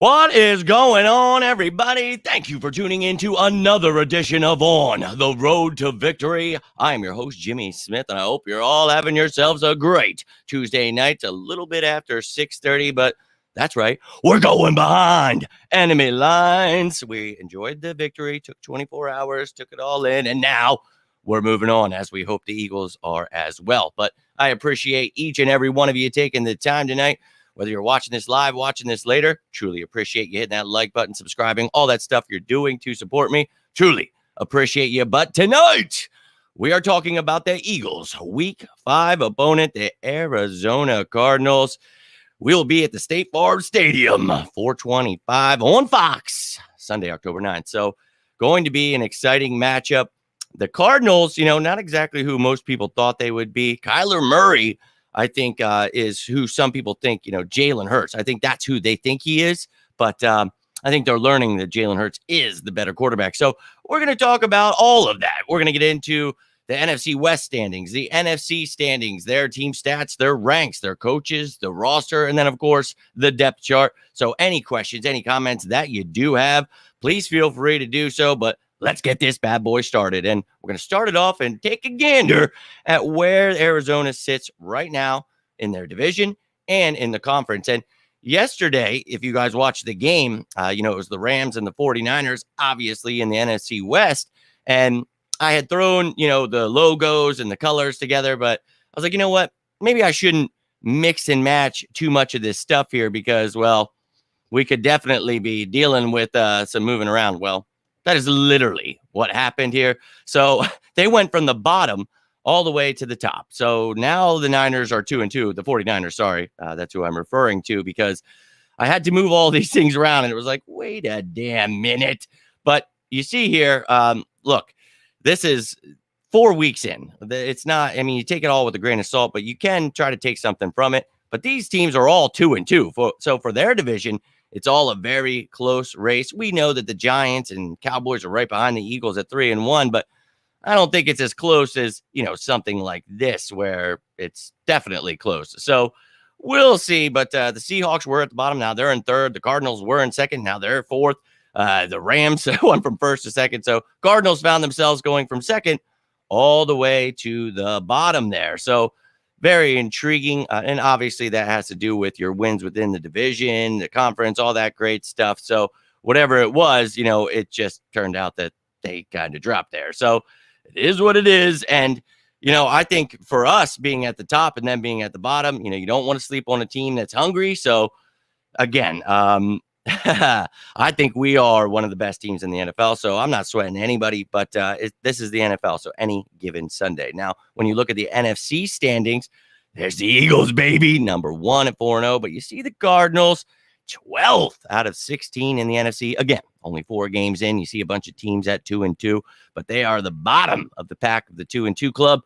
What is going on, everybody? Thank you for tuning in to another edition of On the Road to Victory. I am your host, Jimmy Smith, and I hope you're all having yourselves a great Tuesday night. It's a little bit after 6:30, but that's right. We're going behind enemy lines. We enjoyed the victory, took 24 hours, took it all in, and now we're moving on as we hope the Eagles are as well. But I appreciate each and every one of you taking the time tonight. Whether you're watching this live, watching this later, truly appreciate you hitting that like button, subscribing, all that stuff you're doing to support me. Truly appreciate you. But tonight, we are talking about the Eagles' Week 5 opponent, the Arizona Cardinals. We'll be at the State Farm Stadium, 4:25 on Fox, Sunday, October 9th. So going to be an exciting matchup. The Cardinals, not exactly who most people thought they would be. Kyler Murray, I think, is who some people think, Jalen Hurts. I think that's who they think he is. But I think they're learning that Jalen Hurts is the better quarterback. So we're going to talk about all of that. We're going to get into the NFC West standings, the NFC standings, their team stats, their ranks, their coaches, the roster, and then, of course, the depth chart. So any questions, any comments that you do have, please feel free to do so. But let's get this bad boy started. And we're going to start it off and take a gander at where Arizona sits right now in their division and in the conference. And yesterday, if you guys watched the game, it was the Rams and the 49ers, obviously in the NFC West. And I had thrown, the logos and the colors together, but I was like, you know what? Maybe I shouldn't mix and match too much of this stuff here because, well, we could definitely be dealing with some moving around. Well, that is literally what happened here. So they went from the bottom all the way to the top. So now the Niners are 2-2. The 49ers, sorry. That's who I'm referring to because I had to move all these things around. And it was like, wait a damn minute. But you see here, look, this is 4 weeks in. It's not, you take it all with a grain of salt, but you can try to take something from it. But these teams are all 2-2. So for their division, it's all a very close race. We know that the Giants and Cowboys are right behind the Eagles at 3-1, but I don't think it's as close as, something like this where it's definitely close. So we'll see. But the Seahawks were at the bottom. Now they're in third. The Cardinals were in second. Now they're fourth. The Rams went from first to second. So Cardinals found themselves going from second all the way to the bottom there. So very intriguing. And obviously that has to do with your wins within the division, the conference, all that great stuff. So whatever it was, it just turned out that they kind of dropped there. So it is what it is. And, I think for us being at the top and then being at the bottom, you don't want to sleep on a team that's hungry. So again, I think we are one of the best teams in the NFL. So I'm not sweating anybody, but this is the NFL. So any given Sunday. Now, when you look at the NFC standings, there's the Eagles, baby, number 1 at 4-0. But you see the Cardinals, 12th out of 16 in the NFC. Again, only 4 games in. You see a bunch of teams at 2-2, but they are the bottom of the pack of the 2-2 club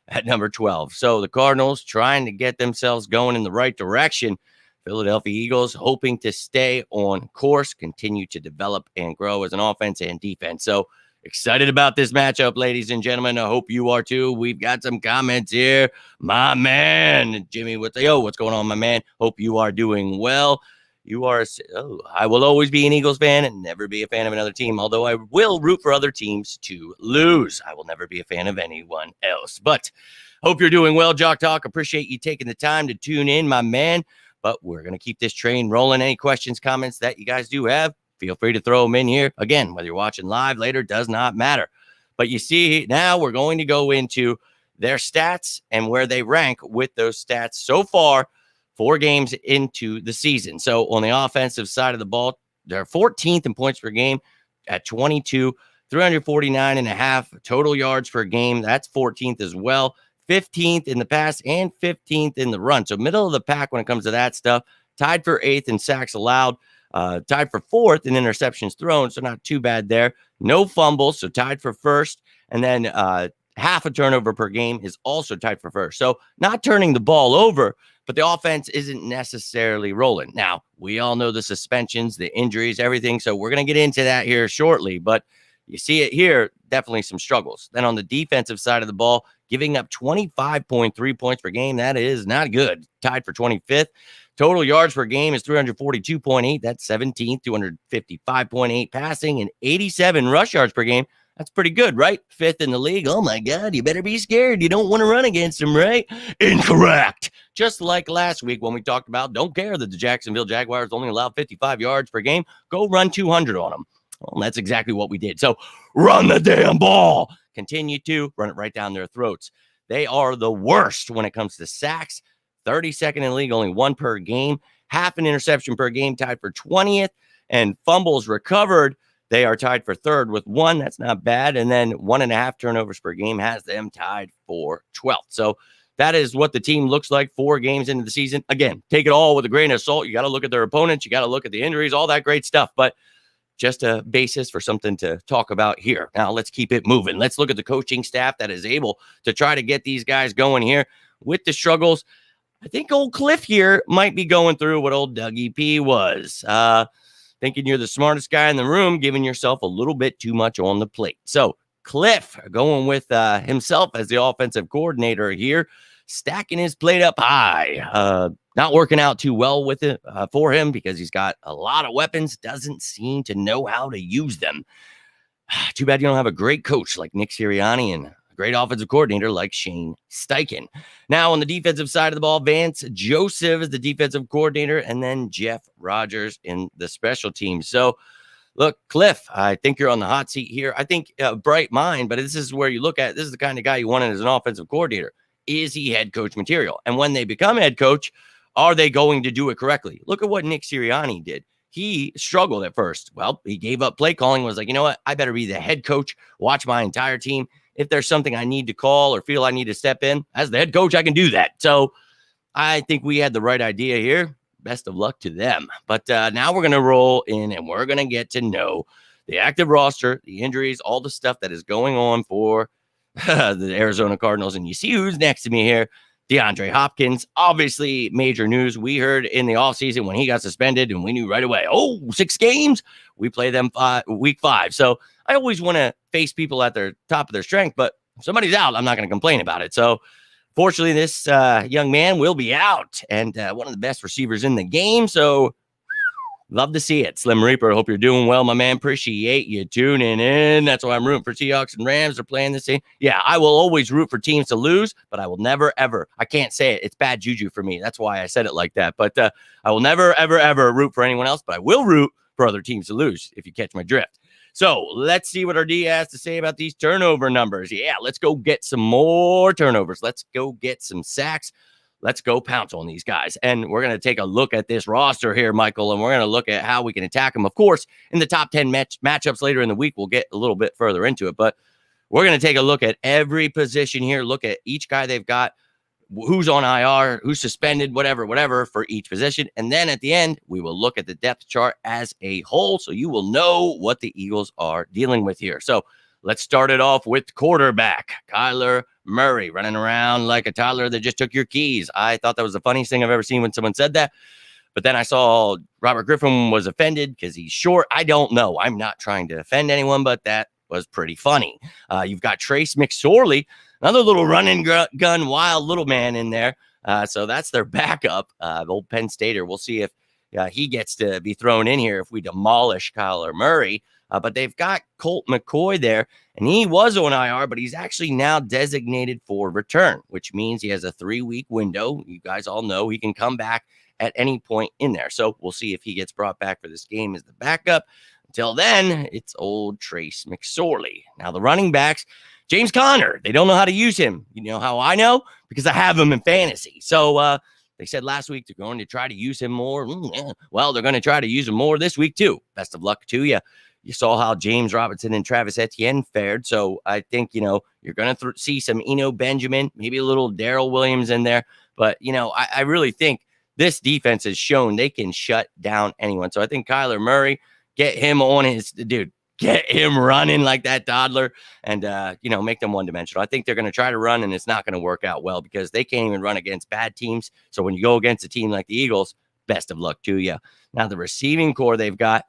at number 12. So the Cardinals trying to get themselves going in the right direction. Philadelphia Eagles hoping to stay on course, continue to develop and grow as an offense and defense. So excited about this matchup, ladies and gentlemen. I hope you are too. We've got some comments here. My man, Jimmy, what's going on, my man? Hope you are doing well. I will always be an Eagles fan and never be a fan of another team, although I will root for other teams to lose. I will never be a fan of anyone else. But hope you're doing well, Jock Talk. Appreciate you taking the time to tune in, my man. But we're going to keep this train rolling. Any questions, comments that you guys do have, feel free to throw them in here. Again, whether you're watching live later, does not matter. But you see, now we're going to go into their stats and where they rank with those stats so far, 4 games into the season. So on the offensive side of the ball, they're 14th in points per game at 22, 349.5 total yards per game. That's 14th as well. 15th in the pass and 15th in the run. So middle of the pack when it comes to that stuff. Tied for 8th in sacks allowed. Tied for 4th in interceptions thrown. So not too bad there. No fumbles. So tied for 1st. And then half a turnover per game is also tied for 1st. So not turning the ball over, but the offense isn't necessarily rolling. Now, we all know the suspensions, the injuries, everything. So we're going to get into that here shortly. But you see it here, definitely some struggles. Then on the defensive side of the ball, giving up 25.3 points per game. That is not good. Tied for 25th. Total yards per game is 342.8. That's 17th, 255.8 passing, and 87 rush yards per game. That's pretty good, right? 5th in the league. Oh my God, you better be scared. You don't want to run against him, right? Incorrect. Just like last week when we talked about, don't care that the Jacksonville Jaguars only allowed 55 yards per game. Go run 200 on them. Well, that's exactly what we did. So run the damn ball. Continue to run it right down their throats. They are the worst when it comes to sacks. 32nd in the league, only 1 per game. Half an interception per game, tied for 20th. And fumbles recovered, they are tied for 3rd with 1. That's not bad. And then 1.5 turnovers per game has them tied for 12th. So that is what the team looks like 4 games into the season. Again, take it all with a grain of salt. You got to look at their opponents. You got to look at the injuries, all that great stuff. But just a basis for something to talk about here. Now, let's keep it moving. Let's look at the coaching staff that is able to try to get these guys going here with the struggles. I think old Cliff here might be going through what old Dougie P was. Thinking you're the smartest guy in the room, giving yourself a little bit too much on the plate. So Cliff going with himself as the offensive coordinator here, stacking his plate up high. Not working out too well with it for him because he's got a lot of weapons, doesn't seem to know how to use them. Too bad you don't have a great coach like Nick Sirianni and a great offensive coordinator like Shane Steichen. Now on the defensive side of the ball, Vance Joseph is the defensive coordinator, and then Jeff Rogers in the special teams. So look, Cliff, I think you're on the hot seat here. I think bright mind, but this is where you look at, this is the kind of guy you wanted as an offensive coordinator. Is he head coach material? And when they become head coach, are they going to do it correctly? Look at what Nick Sirianni did. He struggled at first. Well, he gave up play calling, was like, you know what? I better be the head coach, watch my entire team. If there's something I need to call or feel I need to step in, as the head coach, I can do that. So I think we had the right idea here. Best of luck to them. But now we're going to roll in and we're going to get to know the active roster, the injuries, all the stuff that is going on for the Arizona Cardinals. And you see who's next to me here. DeAndre Hopkins, obviously major news. We heard in the offseason when he got suspended, and we knew right away, 6 games. We play them week 5. So I always want to face people at their top of their strength, but if somebody's out, I'm not going to complain about it. So fortunately, this young man will be out, and one of the best receivers in the game. So love to see it. Slim Reaper, hope you're doing well, my man. Appreciate you tuning in. That's why I'm rooting for Seahawks and Rams. They're playing this thing. Yeah, I will always root for teams to lose, but I will never, ever. I can't say it. It's bad juju for me. That's why I said it like that. But I will never, ever, ever root for anyone else, but I will root for other teams to lose, if you catch my drift. So let's see what our D has to say about these turnover numbers. Yeah, let's go get some more turnovers. Let's go get some sacks. Let's go pounce on these guys. And we're going to take a look at this roster here, Michael, and we're going to look at how we can attack them. Of course, in the top 10 matchups later in the week, we'll get a little bit further into it. But we're going to take a look at every position here, look at each guy they've got, who's on IR, who's suspended, whatever for each position. And then at the end, we will look at the depth chart as a whole, so you will know what the Eagles are dealing with here. So let's start it off with quarterback Kyler Murray running around like a toddler that just took your keys. I thought that was the funniest thing I've ever seen when someone said that. But then I saw Robert Griffin was offended because he's short. I don't know. I'm not trying to offend anyone, but that was pretty funny. You've got Trace McSorley, another little running gun, wild little man in there. So that's their backup, old Penn Stater. We'll see if he gets to be thrown in here if we demolish Kyler Murray. But they've got Colt McCoy there, and he was on IR, but he's actually now designated for return, which means he has a 3-week window. You guys all know he can come back at any point in there. So we'll see if he gets brought back for this game as the backup. Until then, it's old Trace McSorley. Now the running backs, James Conner, they don't know how to use him. You know how I know? Because I have him in fantasy. So they said last week they're going to try to use him more. Well, they're going to try to use him more this week too. Best of luck to you. You saw how James Robinson and Travis Etienne fared. So I think, you're going to see some Eno Benjamin, maybe a little Darrell Williams in there. But, I really think this defense has shown they can shut down anyone. So I think Kyler Murray, get him on get him running like that toddler and, make them one-dimensional. I think they're going to try to run, and it's not going to work out well because they can't even run against bad teams. So when you go against a team like the Eagles, best of luck to you. Now the receiving core they've got,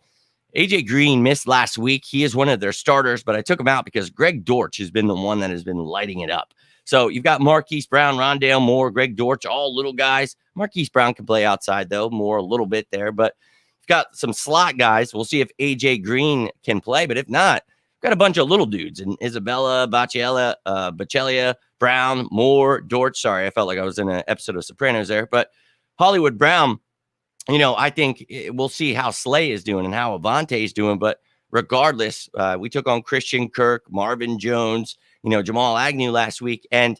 AJ Green missed last week. He is one of their starters, but I took him out because Greg Dortch has been the one that has been lighting it up. So you've got Marquise Brown, Rondale Moore, Greg Dortch, all little guys. Marquise Brown can play outside, though, Moore a little bit there. But you've got some slot guys. We'll see if A.J. Green can play. But if not, got a bunch of little dudes. And Isabella, Bachelia, Brown, Moore, Dortch. Sorry, I felt like I was in an episode of Sopranos there. But Hollywood Brown, I think we'll see how Slay is doing and how Avante is doing. But regardless, we took on Christian Kirk, Marvin Jones, Jamal Agnew last week. And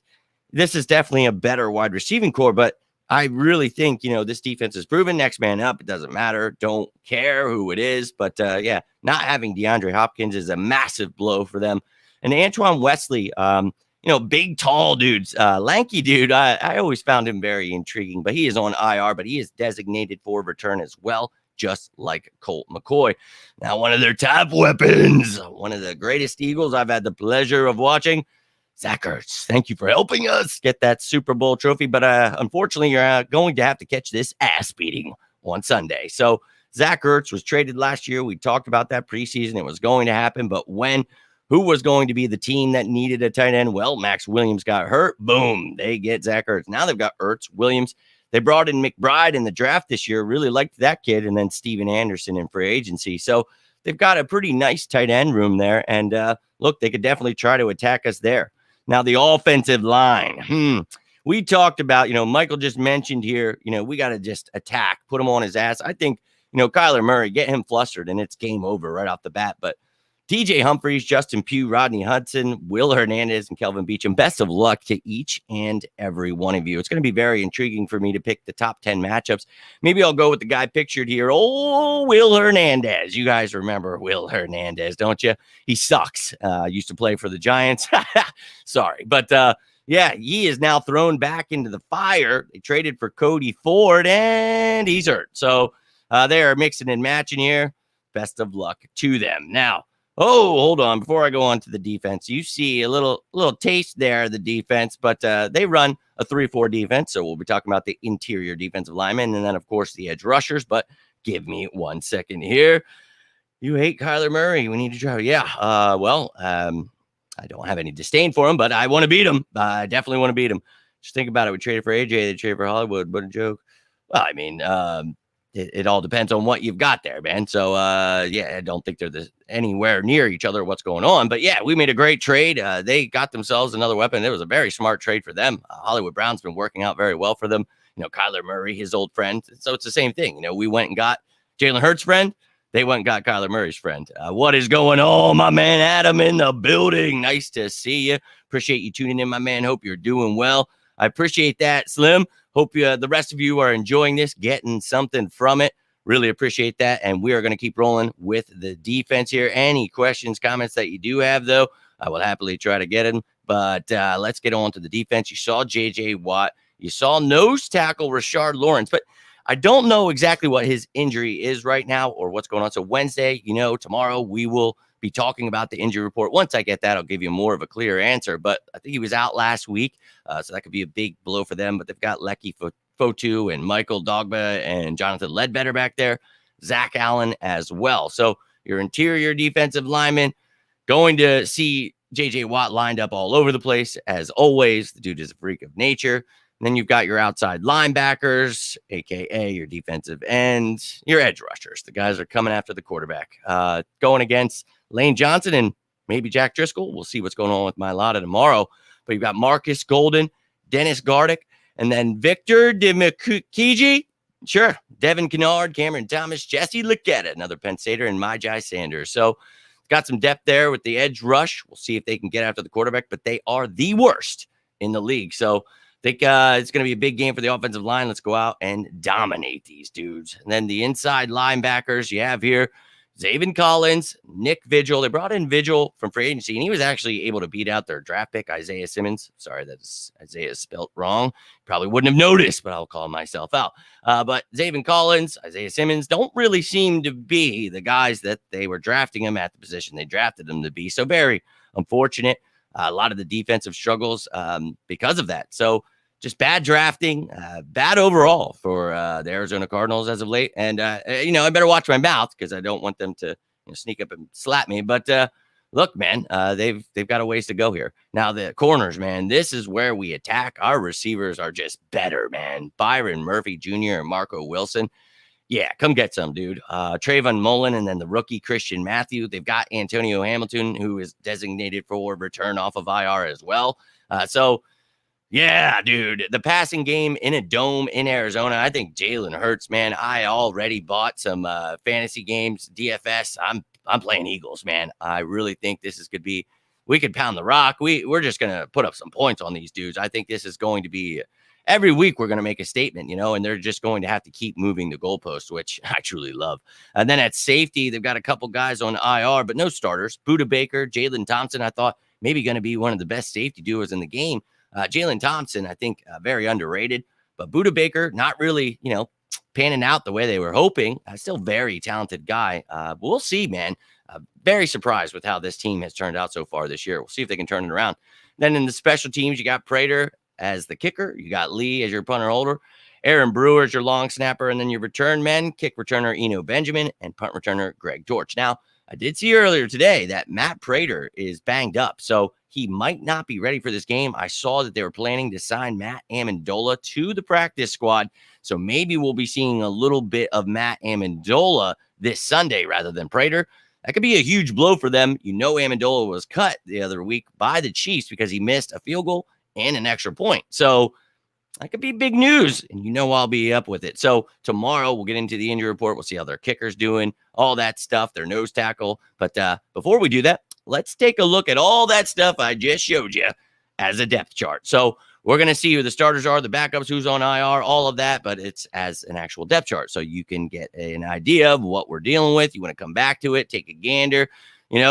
this is definitely a better wide receiving core. But I really think, this defense is proven. Next man up. It doesn't matter. Don't care who it is. But not having DeAndre Hopkins is a massive blow for them. And Antoine Wesley, big, tall dudes, lanky dude. I always found him very intriguing, but he is on IR, but he is designated for return as well, just like Colt McCoy. Now, one of their top weapons, one of the greatest Eagles I've had the pleasure of watching, Zach Ertz. Thank you for helping us get that Super Bowl trophy, but unfortunately, you're going to have to catch this ass beating on Sunday. So Zach Ertz was traded last year. We talked about that preseason. It was going to happen, but when? Who was going to be the team that needed a tight end? Well, Max Williams got hurt. Boom. They get Zach Ertz. Now they've got Ertz, Williams. They brought in McBride in the draft this year. Really liked that kid. And then Steven Anderson in free agency. So they've got a pretty nice tight end room there. And look, they could definitely try to attack us there. Now, the offensive line. We talked about, Michael just mentioned here, we got to just attack, put him on his ass. I think, Kyler Murray, get him flustered and it's game over right off the bat. But DJ Humphries, Justin Pugh, Rodney Hudson, Will Hernandez, and Kelvin Beachum. Best of luck to each and every one of you. It's going to be very intriguing for me to pick the top 10 matchups. Maybe I'll go with the guy pictured here. Oh, Will Hernandez. You guys remember Will Hernandez, don't you? He sucks. Used to play for the Giants. Sorry. But, he is now thrown back into the fire. They traded for Cody Ford, and he's hurt. So they are mixing and matching here. Best of luck to them. Now, hold on. Before I go on to the defense, you see a little taste there of the defense, but they run a 3-4 defense. So we'll be talking about the interior defensive linemen and then, of course, the edge rushers. But give me 1 second here. You hate Kyler Murray. We need to try. Yeah. I don't have any disdain for him, but I want to beat him. I definitely want to beat him. Just think about it. We traded for AJ. They traded for Hollywood. What a joke. Well, I mean, it all depends on what you've got there, man. So, I don't think they're anywhere near each other, what's going on. But, we made a great trade. They got themselves another weapon. It was a very smart trade for them. Hollywood Brown's been working out very well for them. Kyler Murray, his old friend. So it's the same thing. We went and got Jalen Hurts' friend. They went and got Kyler Murray's friend. What is going on, my man Adam in the building? Nice to see you. Appreciate you tuning in, my man. Hope you're doing well. I appreciate that, Slim. Hope the rest of you are enjoying this, getting something from it. Really appreciate that. And we are going to keep rolling with the defense here. Any questions, comments that you do have, though, I will happily try to get them. But let's get on to the defense. You saw J.J. Watt. You saw nose tackle Rashard Lawrence. But I don't know exactly what his injury is right now or what's going on. So Wednesday, tomorrow we will be talking about the injury report. Once I get that, I'll give you more of a clear answer. But I think he was out last week, so that could be a big blow for them. But they've got Lecky Fotu and Michael Dogba and Jonathan Ledbetter back there, Zach Allen as well. So your interior defensive lineman going to see J.J. Watt lined up all over the place. As always, the dude is a freak of nature. And then you've got your outside linebackers, a.k.a. your defensive ends, your edge rushers. The guys are coming after the quarterback. Going against Lane Johnson and maybe Jack Driscoll. We'll see what's going on with Mailata tomorrow. But you've got Marcus Golden, Dennis Gardick, and then Victor Dimukeji. Sure. Devin Kennard, Cameron Thomas, Jesse Leggett, another Penn Stater, and Myjai Sanders. So got some depth there with the edge rush. We'll see if they can get after the quarterback, but they are the worst in the league. So I think it's going to be a big game for the offensive line. Let's go out and dominate these dudes. And then the inside linebackers you have here, Zaven Collins, Nick Vigil. They brought in Vigil from free agency, and he was actually able to beat out their draft pick, Isaiah Simmons. Sorry, that's Isaiah spelt wrong. Probably wouldn't have noticed, but I'll call myself out. But Zaven Collins, Isaiah Simmons don't really seem to be the guys that they were drafting him at the position they drafted them to be. So very unfortunate. A lot of the defensive struggles because of that. So just bad drafting, bad overall for the Arizona Cardinals as of late. And, I better watch my mouth because I don't want them to sneak up and slap me. But look, man, they've got a ways to go here. Now the corners, man, this is where we attack. Our receivers are just better, man. Byron Murphy Jr. and Marco Wilson. Yeah, come get some, dude. Trayvon Mullen and then the rookie Christian Matthew. They've got Antonio Hamilton, who is designated for return off of IR as well. So yeah, dude, the passing game in a dome in Arizona. I think Jalen Hurts, man. I already bought some fantasy games, DFS. I'm playing Eagles, man. I really think this is could be. We could pound the rock. We're just gonna put up some points on these dudes. I think this is going to be every week. We're gonna make a statement, and they're just going to have to keep moving the goalposts, which I truly love. And then at safety, they've got a couple guys on IR, but no starters. Buda Baker, Jalen Thompson. I thought maybe going to be one of the best safety duos in the game. Jalen Thompson, I think, very underrated, but Buda Baker, not really, panning out the way they were hoping. Still very talented guy. We'll see, man. Very surprised with how this team has turned out so far this year. We'll see if they can turn it around. Then in the special teams, you got Prater as the kicker. You got Lee as your punter holder. Aaron Brewer as your long snapper. And then your return men, kick returner Eno Benjamin and punt returner Greg Dortch. Now, I did see earlier today that Matt Prater is banged up, so he might not be ready for this game. I saw that they were planning to sign Matt Amendola to the practice squad, so maybe we'll be seeing a little bit of Matt Amendola this Sunday rather than Prater. That could be a huge blow for them. Amendola was cut the other week by the Chiefs because he missed a field goal and an extra point. So that could be big news, and I'll be up with it. So tomorrow we'll get into the injury report. We'll see how their kicker's doing, all that stuff, their nose tackle. But before we do that, let's take a look at all that stuff I just showed you as a depth chart. So we're going to see who the starters are, the backups, who's on IR, all of that, but it's as an actual depth chart. So you can get an idea of what we're dealing with. You want to come back to it, take a gander,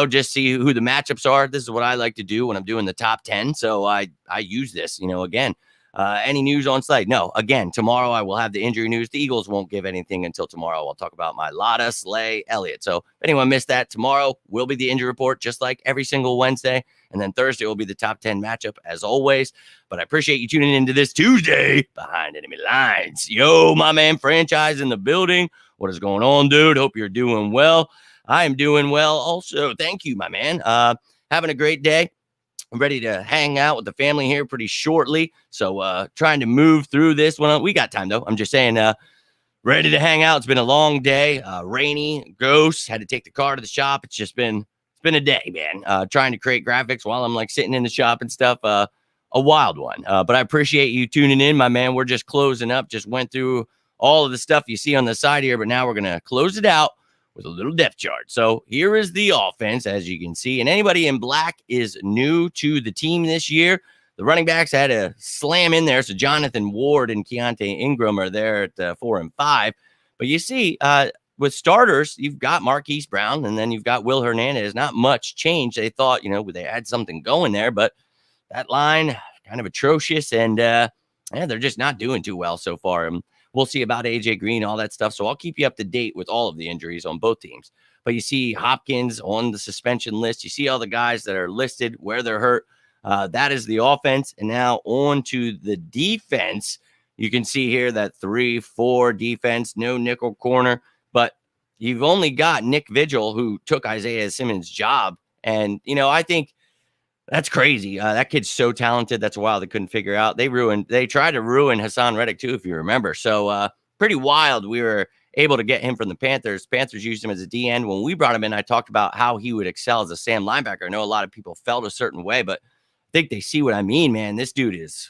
just see who the matchups are. This is what I like to do when I'm doing the top 10. So I use this, again. Any news on site? No. Again, tomorrow I will have the injury news. The Eagles won't give anything until tomorrow. I'll talk about my Lotta, Slay, Elliott. So if anyone missed that, tomorrow will be the injury report, just like every single Wednesday. And then Thursday will be the top 10 matchup as always. But I appreciate you tuning into this Tuesday Behind Enemy Lines. Yo, my man, franchise in the building. What is going on, dude? Hope you're doing well. I am doing well also. Thank you, my man. Having a great day. I'm ready to hang out with the family here pretty shortly. So trying to move through this one. We got time, though. I'm just saying, ready to hang out. It's been a long day, rainy, gross. Had to take the car to the shop. It's been a day, man. Trying to create graphics while I'm sitting in the shop and stuff. A wild one. But I appreciate you tuning in, my man. We're just closing up. Just went through all of the stuff you see on the side here, but now we're going to close it out with a little depth chart. So here is the offense, as you can see. And anybody in black is new to the team this year. The running backs had a slam in there. So Jonathan Ward and Keontae Ingram are there at 4 and 5. But you see, with starters, you've got Marquise Brown, and then you've got Will Hernandez. Not much change. They thought, they had something going there, but that line kind of atrocious. And they're just not doing too well so far. We'll see about AJ Green, all that stuff. So I'll keep you up to date with all of the injuries on both teams. But you see Hopkins on the suspension list. You see all the guys that are listed, where they're hurt. That is the offense. And now on to the defense. You can see here that 3-4 defense, no nickel corner. But you've only got Nick Vigil, who took Isaiah Simmons' job. And, I think that's crazy. That kid's so talented. That's wild. They couldn't figure out. They tried to ruin Hassan Reddick too, if you remember. So pretty wild. We were able to get him from the Panthers. Panthers used him as a DN. When we brought him in, I talked about how he would excel as a Sam linebacker. I know a lot of people felt a certain way, but I think they see what I mean, man. This dude is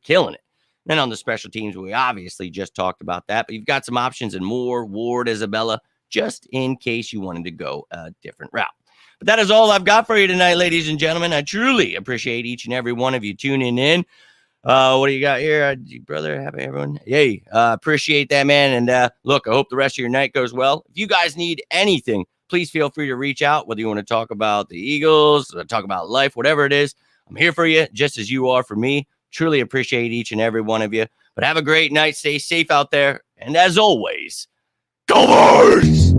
killing it. Then on the special teams, we obviously just talked about that, but you've got some options and more. Ward, Isabella, just in case you wanted to go a different route. But that is all I've got for you tonight, ladies and gentlemen. I truly appreciate each and every one of you tuning in. What do you got here, brother? Happy everyone. Yay. Appreciate that, man. And look, I hope the rest of your night goes well. If you guys need anything, please feel free to reach out, whether you want to talk about the Eagles, talk about life, whatever it is. I'm here for you, just as you are for me. Truly appreciate each and every one of you. But have a great night. Stay safe out there. And as always, go Birds!